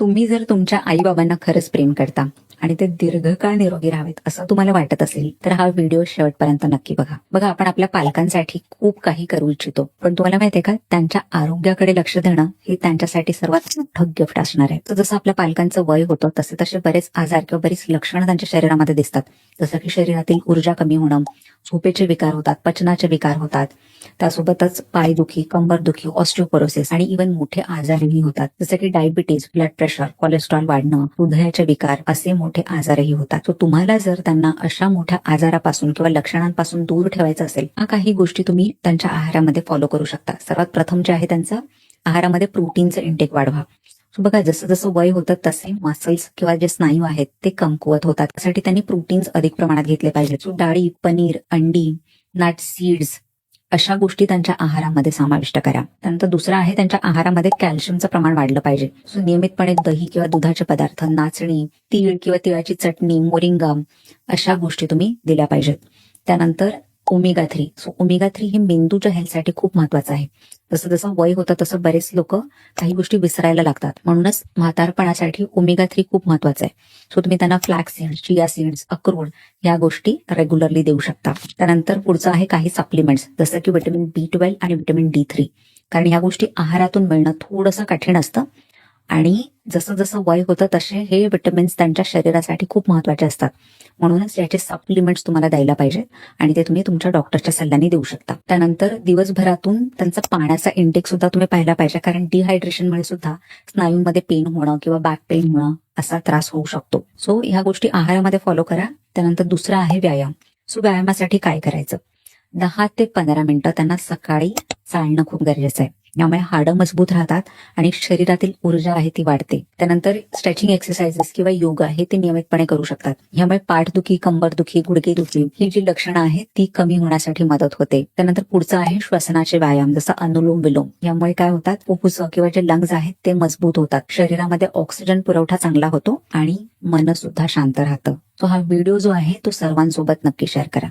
तुम्ही जर तुमच्या आई बाबांना खरंच प्रेम करता आणि ते दीर्घकाळ निरोगी राहावेत असं तुम्हाला वाटत असेल तर हा व्हिडिओ शेवटपर्यंत नक्की बघा. बघा, आपण आपल्या पालकांसाठी खूप काही करू इच्छितो, पण तुम्हाला माहितीये का, त्यांच्या आरोग्याकडे लक्ष देणं हे त्यांच्यासाठी सर्वात मोठं गिफ्ट असणार आहे. तर जसं आपल्या पालकांचं वय होतं तसे तसे बरेच आजार किंवा बरीच लक्षणं त्यांच्या शरीरामध्ये दिसतात. जसं की शरीरातील ऊर्जा कमी होणं, झोपेचे विकार होतात, पचनाचे विकार होतात, त्यासोबतच पायदुखी, कंबरदुखी, ऑस्टिओपोरोसिस आणि इव्हन मोठे आजारही होतात, जसे की डायबिटीज, ब्लड प्रेशर, कोलेस्ट्रॉल वाढणं, हृदयाचे विकार असे मोठे आजारही होतात. सो तुम्हाला जर त्यांना अशा मोठ्या आजारापासून किंवा लक्षणांपासून दूर ठेवायचं असेल, काही गोष्टी तुम्ही त्यांच्या आहारामध्ये फॉलो करू शकता. सर्वात प्रथम जे आहे त्यांचं आहारामध्ये प्रोटीनचं इंटेक वाढवा. सो बघा, जसं जसं वय होतं तसे मसल्स किंवा जे स्नायू आहेत ते कमकुवत होतात. त्यासाठी त्यांनी प्रोटीन्स अधिक प्रमाणात घेतले पाहिजे. सो डाळी, पनीर, अंडी, नट, सीड्स अशा गोष्टी त्यांच्या आहारामध्ये समाविष्ट करा. त्यानंतर दुसरं आहे, त्यांच्या आहारामध्ये कॅल्शियमचं प्रमाण वाढलं पाहिजे. सो नियमितपणे दही किंवा दुधाचे पदार्थ, नाचणी, तीळ किंवा तिळाची चटणी, मोरिंगा अशा गोष्टी तुम्ही दिल्या पाहिजेत. त्यानंतर ओमेगा 3. सो ओमेगा 3 हे मेंदूच्या हेल्थसाठी खूप महत्वाचं आहे. जसं जसं वय होतं तसं बरेच लोक काही गोष्टी विसरायला लागतात, म्हणूनच म्हातारपणासाठी ओमेगा 3 खूप महत्वाचं आहे. सो तुम्ही त्यांना फ्लॅक्स सीड्स, चिया सीड्स, अक्रोड या गोष्टी रेग्युलरली देऊ शकता. त्यानंतर पुढचं आहे काही सप्लिमेंट्स, जसं की व्हिटॅमिन B12 आणि व्हिटॅमिन D3, कारण या गोष्टी आहारातून मिळणं थोडंसं कठीण असतं आणि जसं जसं वय होतं तसे हे विटॅमिन्स त्यांच्या शरीरासाठी खूप महत्वाचे असतात. म्हणूनच याचे सप्लिमेंट्स तुम्हाला द्यायला पाहिजे आणि ते तुम्ही तुमच्या डॉक्टरच्या सल्ल्याने देऊ शकता. त्यानंतर दिवसभरातून त्यांचा पाण्याचा इंटेक सुद्धा तुम्ही पाहिला पाहिजे, कारण डिहायड्रेशनमुळे सुद्धा स्नायूंमध्ये पेन होणं किंवा बॅक पेन होणं असा त्रास होऊ शकतो. सो ह्या गोष्टी आहारामध्ये फॉलो करा. त्यानंतर दुसरा आहे व्यायाम. सो व्यायामासाठी काय करायचं, 10 ते 15 मिनिटं त्यांना सकाळी चालणं खूप गरजेचं आहे. यामुळे हाडं मजबूत राहतात आणि शरीरातील ऊर्जा आहे ती वाढते. त्यानंतर स्ट्रेचिंग एक्सरसाइजेस किंवा योगा हे ते नियमितपणे करू शकतात. यामुळे पाठदुखी, कंबरदुखी, गुडघेदुखी ही जी लक्षणं आहेत ती कमी होण्यासाठी मदत होते. त्यानंतर पुढचं आहे श्वसनाचे व्यायाम, जसं अनुलोम विलोम. यामुळे काय होतात, फुफ्फुस किंवा जे लंग्स आहेत ते मजबूत होतात, शरीरामध्ये ऑक्सिजन पुरवठा चांगला होतो आणि मन सुद्धा शांत राहतं. सो हा व्हिडिओ जो आहे तो सर्वांसोबत नक्की शेअर करा.